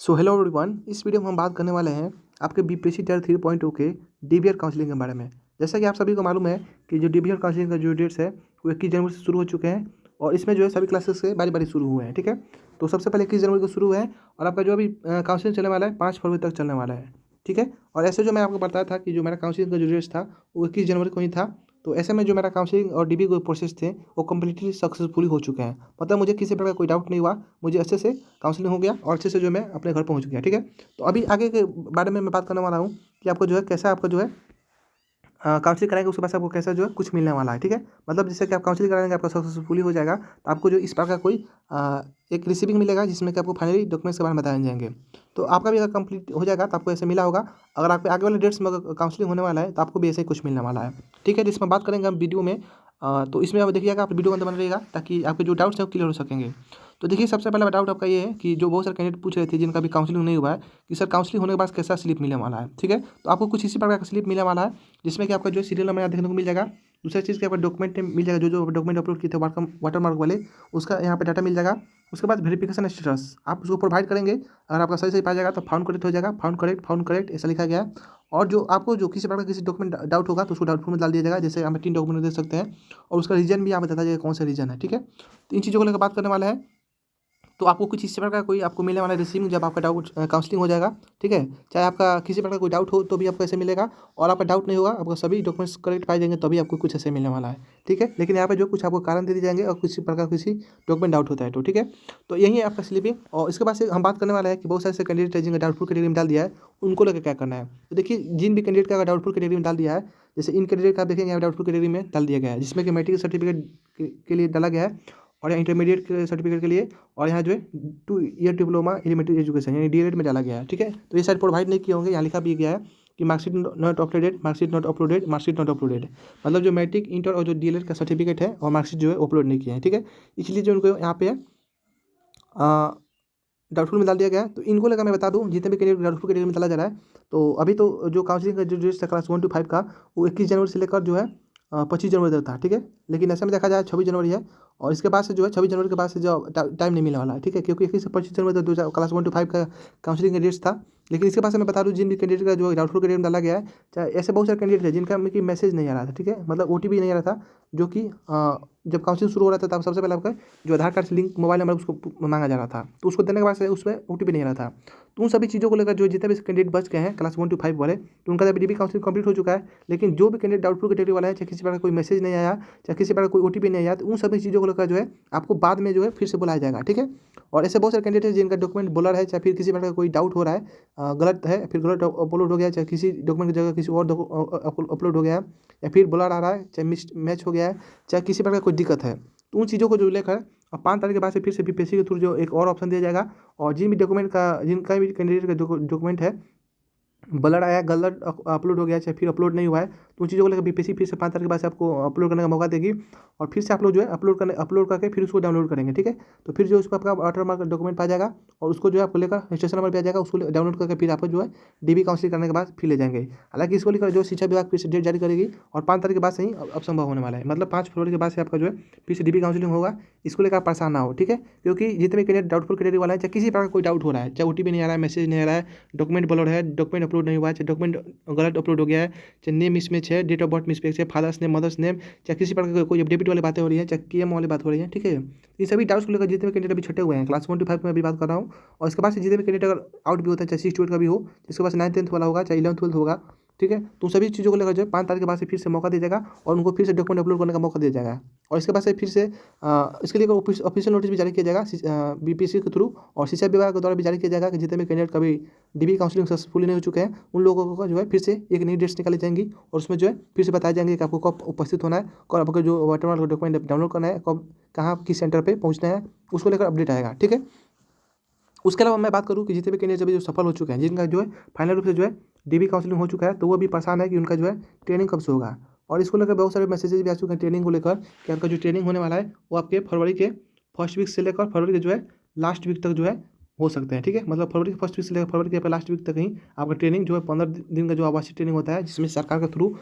So hello everyone, इस video में हम बात करने वाले हैं आपके बीपीएससी टियर 3.2 के डीबीआर काउंसलिंग के बारे में। जैसा कि आप सभी को मालूम है कि जो डीबीआर काउंसलिंग का जो डेट्स है वो 21 जनवरी से शुरू हो चुके हैं और इसमें जो है सभी क्लासेस से बारी बारी शुरू हुए हैं। ठीक है, तो सबसे पहले 21 जनवरी को शुरू हुए हैं और आपका जो अभी काउंसलिंग चलने वाला है 5 फरवरी तक चलने वाला है। ठीक है, और ऐसे जो मैं आपको बताया था कि जो मेरा काउंसलिंग का जो डेट्स था वो 21 जनवरी को ही था। तो ऐसे में जो मेरा काउंसलिंग और डीबी को प्रोसेस थे वो कम्प्लीटली सक्सेसफुली हो चुके हैं। मतलब मुझे किसी प्रकार कोई डाउट नहीं हुआ, मुझे अच्छे से काउंसलिंग हो गया और अच्छे से जो मैं अपने घर पहुंच गया। ठीक है, तो अभी आगे के बारे में मैं बात करने वाला हूँ कि आपको जो है कैसा आपका जो है काउंसलिंग कराएंगे उसके बाद आपको कैसा जो है कुछ मिलने वाला है। ठीक है, मतलब जैसे कि आप काउंसलिंग कराएंगे आपका सक्सेसफुली हो जाएगा तो आपको जो इस प्रकार का कोई एक रिसीविंग मिलेगा जिसमें कि आपको फाइनली डॉक्यूमेंट्स के बारे में बताए जाएंगे। तो आपका भी अगर कंप्लीट हो जाएगा तो आपको ऐसे मिला होगा। अगर आपके आगे वाले डेट्स में अगर काउंसलिंग होने वाला है तो आपको भी ऐसे ही कुछ मिलने वाला है। ठीक है, जिसमें बात करेंगे हम वीडियो में। तो इसमें आप देखिएगा, आप वीडियो को अंदर बन रहेगा ताकि आपके जो डाउट्स हैं वो क्लियर हो सकेंगे। तो देखिए, सबसे पहला डाउट आपका ये है कि जो बहुत सारे कैंडिडेट पूछ रहे थे जिनका भी काउंसलिंग नहीं हुआ है कि सर काउंसलिंग होने के बाद कैसा स्लिप मिलने वाला है। ठीक है, तो आपको कुछ इसी प्रकार का स्लिप मिलने वाला है जिसमें कि आपका जो सीरियल नंबर यहाँ देखने को मिल जाएगा। दूसरी चीज़ के आपका डॉक्यूमेंट मिल जाएगा, जो डॉक्यूमेंट अपलोड किए थे वाटरमार्क वाले उसका यहाँ पे डाटा मिल जाएगा। उसके बाद वेरिफिकेशन स्टेटस आप उसको प्रोवाइड करेंगे। अगर आपका सही पाया जाएगा तो फाउंड करेक्ट हो जाएगा, फाउंड करेक्ट ऐसा लिखा गया है। और जो आपको जो किसी प्रकार का किसी डॉक्यूमेंट डाउट होगा तो उसको डाउटफुल में डाल दिया जाएगा। जैसे हमें 3 डॉक्यूमेंट दे सकते हैं और उसका रीजन भी यहाँ बता जाएगा कौन सा रीजन है। ठीक है, तो इन चीज़ों को लेकर बात करने वाला है। तो आपको कुछ इसी प्रकार का कोई आपको मिलने वाला रिसीविंग जब आपका डाउट काउंसलिंग हो जाएगा। ठीक है, चाहे आपका किसी प्रकार का कोई डाउट हो तो भी आपको ऐसे मिलेगा, और आपका डाउट नहीं होगा, आपको सभी डॉक्यूमेंट्स करेक्ट पाए जाएंगे तभी आपको कुछ ऐसे मिलने वाला है। ठीक है, लेकिन यहाँ पे जो कुछ आपको कारण दे दिए जाएंगे और किसी प्रकार किसी डॉक्यूमेंट डाउट होता है तो ठीक है, तो यही है आपका स्लीपिंग। और इसके बाद से हम बात करने वाला है कि बहुत सारे ऐसे कैंडिडेट है जिनका डाउटफुल कैटेगरी में डाल दिया है, उनको लेकर क्या करना है। तो देखिए, जिन भी कैंडिडेट का डाउटफुल कैटेगरी में डाल दिया है, जैसे इन कैंडिडेट का आप देखेंगे यहाँ डाउटफुल कैटेगरी में डाल दिया गया है जिसमें कि मेट्रिक सर्टिफिकेट के लिए डाला गया है और यहाँ इंटरमीडिएट के सर्टिफिकेट के लिए, और यहाँ जो है 2 ईयर डिप्लोमा एलिमेंट्री एजुकेशन यानी डीएलएड में डाला गया है। ठीक है, तो ये साइड प्रोवाइड नहीं किए होंगे, यहाँ लिखा भी गया है कि marksheet not uploaded, marksheet not uploaded, marksheet not uploaded. मतलब जो मैट्रिक, इंटर और जो डीएलएड का सर्टिफिकेट है और मार्कशीट जो है अपलोड नहीं किए हैं। ठीक है, इसलिए जो उनको यहाँ पे डाउटफुल में डाल दिया गया है। तो इनको लेकर मैं बता दूं, जितने भी कैंडिडेट डाउटफुल कैटेगरी में डाला जा रहा है, तो अभी तो जो काउंसलिंग का जो डेट था क्लास 1 to 5 का वो 21 जनवरी से लेकर जो है 25 जनवरी तक था। ठीक है, लेकिन ऐसे में देखा जाए 26 जनवरी है और इसके बाद से जो है 26 जनवरी के बाद से जो टाइम नहीं मिलने वाला है। ठीक है, क्योंकि 21 से 25 जनवरी तक जो क्लास 1 to 5 का काउंसलिंग का डेट्स था। लेकिन इसके बाद से मैं बता दूं, जिन भी कैंडिडेट का जो डाउटफुल कैटेगरी में डाला गया है, चाहे ऐसे बहुत सारे कैंडिडेट है जिनका कि मैसेज नहीं आ रहा था। ठीक है, मतलब ओटीपी नहीं आ रहा था, जो कि जब काउंसलिंग शुरू हो रहा था तब सबसे पहले आपका जो आधार कार्ड से लिंक मोबाइल नंबर उसको मांगा जा रहा था, तो उसको देने के बाद से उसमें ओटीपी नहीं आ रहा था। तो उन सभी चीज़ों को लेकर जो जितने भी कैंडिडेट बच गए हैं क्लास 1 to 5 वाले, तो उनका डीबी काउंसलिंग कंप्लीट हो चुका है। लेकिन जो भी कैंडिडेट डाउटफुल कैटेगरी वाला है, चाहे किसी प्रकार कोई मैसेज नहीं आया, चाहे किसी प्रकार कोई ओटीपी नहीं आया, तो उन सभी चीज़ों को लेकर जो है आपको बाद में जो है फिर से बुलाया जाएगा। ठीक है, और ऐसे बहुत सारे कैंडिडेट हैं जिनका डॉक्यूमेंट ब्लर है, चाहे फिर किसी प्रकार का कोई डाउट हो रहा है, गलत है, फिर गलत अपलोड हो गया, चाहे किसी डॉक्यूमेंट की जगह किसी और अपलोड हो गया है, या फिर ब्लर आ रहा है, चाहे मिस मैच हो गया है, चाहे किसी प्रकार कोई दिक्कत है, तो उन चीज़ों को जो लेकर और 5 तारीख के बाद से फिर से बीपीएससी के थ्रू जो एक और ऑप्शन दिया जाएगा। और जिन भी डॉक्यूमेंट का जिनका भी कैंडिडेट का डॉक्यूमेंट है ब्लर आया, गलत अपलोड हो गया, चाहे फिर अपलोड नहीं हुआ है, तो उन चीज़ों को लेकर बीपीएससी फिर से 5 तारीख के बाद से आपको अपलोड करने का मौका देगी। और फिर से आप लोग जो है अपलोड करके फिर उसको डाउनलोड करेंगे। ठीक है, तो फिर जो उसको आपका वाटरमार्क डॉक्यूमेंट पाया जाएगा और उसको जो है आपको लेकर रजिस्ट्रेशन नंबर पे आ जाएगा, उसको डाउनलोड करके फिर आप जो है डीबी काउंसलिंग करने के बाद फिर ले जाएंगे। हालांकि इसको लेकर जो शिक्षा विभाग फिर से डेट जारी करेगी और 5 तारीख के बाद से ही अब संभव होने वाला है। मतलब 5 फरवरी के बाद से आपका जो है फिर से डीबी काउंसलिंग होगा। इसको लेकर आप परेशान ना हो। ठीक है, क्योंकि जितने भी कैंडिडेट डाउटफुल कैटेगरी वाला है, चाहे किसी प्रकार कोई डाउट हो रहा है, चाहे ओटीपी नहीं आ रहा है, मैसेज नहीं आ रहा है, डॉक्यूमेंट ब्लर है, डॉक्यूमेंट अपलोड नहीं हुआ है, चाहे डॉक्यूमेंट गलत अपलोड हो गया है, चाहे नेम मिसमैच है, डेट ऑफ बर्थ मिसमैच है, फादर्स नेम, मदर्स नेम, चाहे किसी प्रकार कोई अपडेट वाली बातें हो रही है, चाहे केएम वाली बात हो रही है। ठीक है, ये सभी डाउट्स को लेकर जितने भी कैंडिडेट अभी छटे हुए हैं क्लास 1 to 5 में अभी बात कर रहा हूँ, और इसके बाद से जितने भी कैंडिडेट अगर आउट भी होता है, चाहे 6 to 8 का भी हो, जिसके पास 9th 10th वाला होगा, चाहे 11th 12th होगा। ठीक है, तो सभी चीज़ों को लेकर जो है 5 तारीख के बाद से फिर से मौका दिया जाएगा और उनको फिर से डॉक्यूमेंट अपलोड करने का मौका दिया जाएगा। और इसके बाद से फिर से इसके लिए ऑफिशियल नोटिस भी जारी किया जाएगा बीपीएससी के थ्रू, और शिक्षा विभाग के द्वारा भी जारी किया जाएगा कि जितने भी कैंडिडेट कभी डीबी काउंसलिंग सक्सेसफुली नहीं हो चुके हैं उन लोगों को जो है फिर से एक नई डेट्स निकाली जाएंगी और उसमें जो है फिर से बताया जाएंगे कि आपको कब उपस्थित होना है, कब आपको जो वाटरमार्क डॉक्यूमेंट डाउनलोड करना है, कब कहाँ किस सेंटर पर पहुँचना है, उसको लेकर अपडेट आएगा। ठीक है, उसके अलावा मैं बात करूँ कि जितने भी कैंडिडेट अभी जो सफल हो चुके हैं, जिनका जो है फाइनल रूप से जो है डीबी काउंसलिंग हो चुका है, तो वो भी परेशान है कि उनका जो है ट्रेनिंग कब से होगा। और इसको लेकर बहुत सारे मैसेजेस भी आ चुके हैं ट्रेनिंग को लेकर कि आपका जो ट्रेनिंग होने वाला है वो आपके फरवरी के फर्स्ट वीक से लेकर फरवरी के जो है लास्ट वीक तक जो है हो सकते हैं, ठीक है। मतलब फरवरी के फर्स्ट वीक से लेकर फरवरी के लास्ट वीक तक ही आपका ट्रेनिंग जो है 15 दिन का जो आवासीय ट्रेनिंग होता है, जिसमें सरकार के थ्रू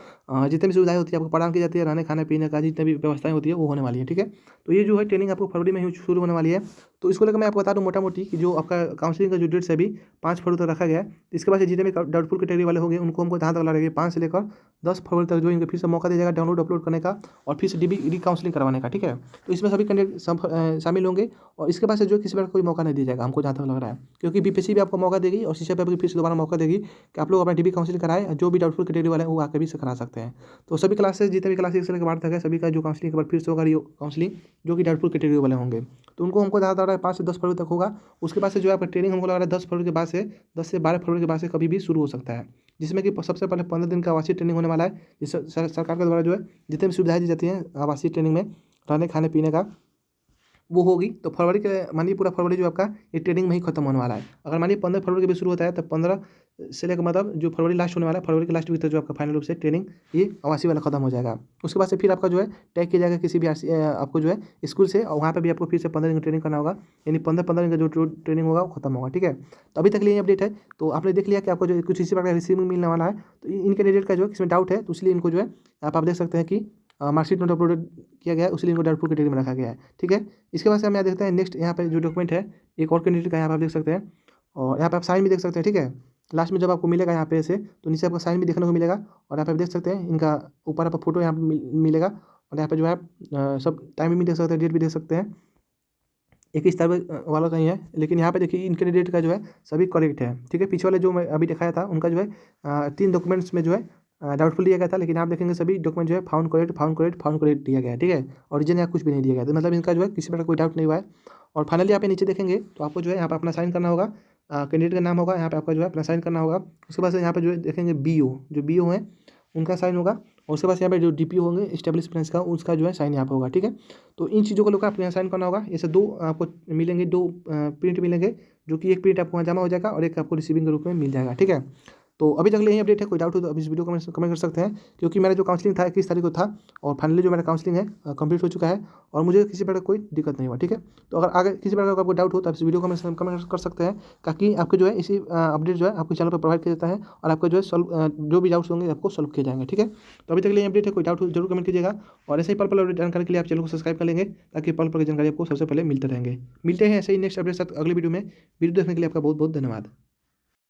जितनी भी सुविधाएं होती है आपको प्रदान की जाती है, रहने खाने पीने का जितनी भी व्यवस्थाएं होती है वो होने वाली है, ठीक है। तो ये जो है ट्रेनिंग आपको फरवरी में ही शुरू होने वाली है। तो इसको लेकर मैं आपको बता दूँ मोटा मोटी कि जो आपका काउंसलिंग का जो डेट्स है अभी 5 फरवरी तक रखा गया है। इसके बाद से जितने भी डाउटफुल कैटेगरी वाले होंगे उनको हमको जहाँ तक लग रहा है 5 से लेकर 10 फरवरी तक जो इनको फिर से मौका दिया जाएगा डाउनलोड अपलोड करने का और फिर से डी काउंसलिंग करवाने का, ठीक है। तो इसमें सभी कैंडिडेट शामिल होंगे और इसके बाद से जो किसी बार कोई मौका नहीं दिया जाएगा, हमको जहाँ तक लग रहा है, क्योंकि बीपीएससी भी आपको मौका देगी और सीसीएल पे भी फिर से दोबारा मौका देगी कि आप लोग अपना डीबी काउंसलिंग कराएं। जो भी डाउटफुल कैटेगरी वाले हैं वो आकर भी से करा सकते हैं। तो सभी क्लासेस जितने भी क्लासेस 1 से लेकर 12 तक है सभी का जो काउंसलिंग के बाद फिर से होगा काउंसलिंग जो कि डाउटफुल कैटेगरी वाले होंगे। तो उनको हमको ज़्यादा लग रहा है 5 से 10 फरवरी तक होगा। उसके बाद से जो है आपका ट्रेनिंग हमको लग रहा है 10 फरवरी के बाद से 10 से 12 फरवरी के बाद से कभी भी शुरू हो सकता है, जिसमें कि सबसे पहले 15 दिन का आवासीय ट्रेनिंग होने वाला है। जिस सरकार के द्वारा जो है जितनी भी सुविधाएं दी जाती हैं आवासीय ट्रेनिंग में रहने खाने पीने का वो होगी। तो फरवरी के मानिए पूरा फरवरी जो आपका ये ट्रेनिंग में ही खत्म होने वाला है। अगर मानिए 15 फरवरी के भी शुरू होता है तो 15 से लेकर मतलब जो फरवरी लास्ट होने वाला है फरवरी के लास्ट वीक तक जो आपका फाइनल रूप से ट्रेनिंग ये आवासीय वाला खत्म हो जाएगा। उसके बाद से फिर आपका जो है टैग किया जाएगा किसी भी आपको जो है स्कूल से और वहाँ पर भी आपको फिर से 15 दिन की ट्रेनिंग करना होगा, यानी 15 दिन का जो ट्रेनिंग होगा वो खत्म होगा, ठीक है। तो अभी तक लिए अपडेट है। तो आपने देख लिया कि आपको जो कुछ इसी प्रकार का रिसीविंग मिलने वाला है। तो इन कैंडिडेट का जो है किसमें डाउट है तो इसलिए इनको जो है आप देख सकते हैं कि मार्कशीट नोट अपलोड किया गया है, उसलिए इनको डाउटफुल कैटेगरी में रखा गया है, ठीक है। इसके बाद से हम यहाँ देखते हैं नेक्स्ट यहाँ पे जो डॉक्यूमेंट है एक और कैंडिडेट का यहाँ पे आप देख सकते हैं और यहाँ पे आप साइन भी देख सकते हैं, ठीक है। लास्ट में जब आपको मिलेगा यहाँ पे ऐसे तो नीचे आपको साइन भी देखने को मिलेगा और यहाँ पे आप देख सकते हैं इनका ऊपर आपको फोटो यहाँ पे मिलेगा और यहाँ पे जो है सब टाइम भी देख सकते हैं, डेट भी देख सकते हैं। 21 तारीख वाला का ही है, लेकिन यहाँ पे देखिए इन कैंडिडेट का जो है सभी करेक्ट है, ठीक है। पीछे वाले जो मैं अभी दिखाया था उनका जो है 3 डॉक्यूमेंट्स में जो है डाउटफुल दिया गया था, लेकिन आप देखेंगे सभी डॉक्यूमेंट जो है फाउंड करेक्ट दिया गया है, ठीक है। ओरिजिन या कुछ भी नहीं दिया गया, तो मतलब इनका जो है किसी प्रकार कोई डाउट नहीं हुआ है। और फाइनली यहाँ पे नीचे देखेंगे तो आपको जो है यहाँ पे अपना साइन करना होगा, कैंडिडेट का नाम होगा यहाँ पे आपका जो है अपना साइन करना होगा। उसके बाद से यहाँ पे जो है देखेंगे बीओ हैं उनका साइन होगा और उसके बाद यहाँ पे जो डीपीओ होंगे एस्टेब्लिश प्रिंस का उसका जो है साइन यहाँ पे होगा, ठीक है। तो इन चीज़ों को लोग आपको यहाँ साइन करना होगा। ऐसे 2 आपको मिलेंगे, 2 प्रिंट मिलेंगे जो कि एक प्रिंट आपको वहाँ जमा हो जाएगा और एक आपको रिसीविंग के रूप में मिल जाएगा, ठीक है। तो अभी तक यही अपडेट है। कोई डाउट हो तो अभी इस वीडियो को कमेंट कर सकते हैं, क्योंकि मेरा जो काउंसलिंग था 21 तारीख को था और फाइनली जो मेरा काउंसलिंग है कंप्लीट हो चुका है और मुझे किसी प्रकार कोई दिक्कत नहीं हुआ, ठीक है। तो अगर आगे किसी प्रकार का आपको डाउट हो तो आप इस वीडियो को कमेंट कर सकते हैं, ताकि आपके जो है इसी अपडेट जो है आपके चैनल पर प्रोवाइड किया जाता है और आपका जो है जो भी डाउट्स होंगे आपको सॉल्व किए जाएंगे, ठीक है। तो अभी तक यही अपडेट है। कोई डाउट हो जरूर कमेंट कीजिएगा और ऐसे ही पल पल जानकारी के लिए आप चैनल को सब्सक्राइब कर लेंगे, ताकि पल पल की जानकारी आपको सबसे पहले मिलते रहेंगे। मिलते हैं ऐसे ही नेक्स्ट अपडेट साथ अगली वीडियो में। वीडियो देखने के लिए आपका बहुत बहुत धन्यवाद।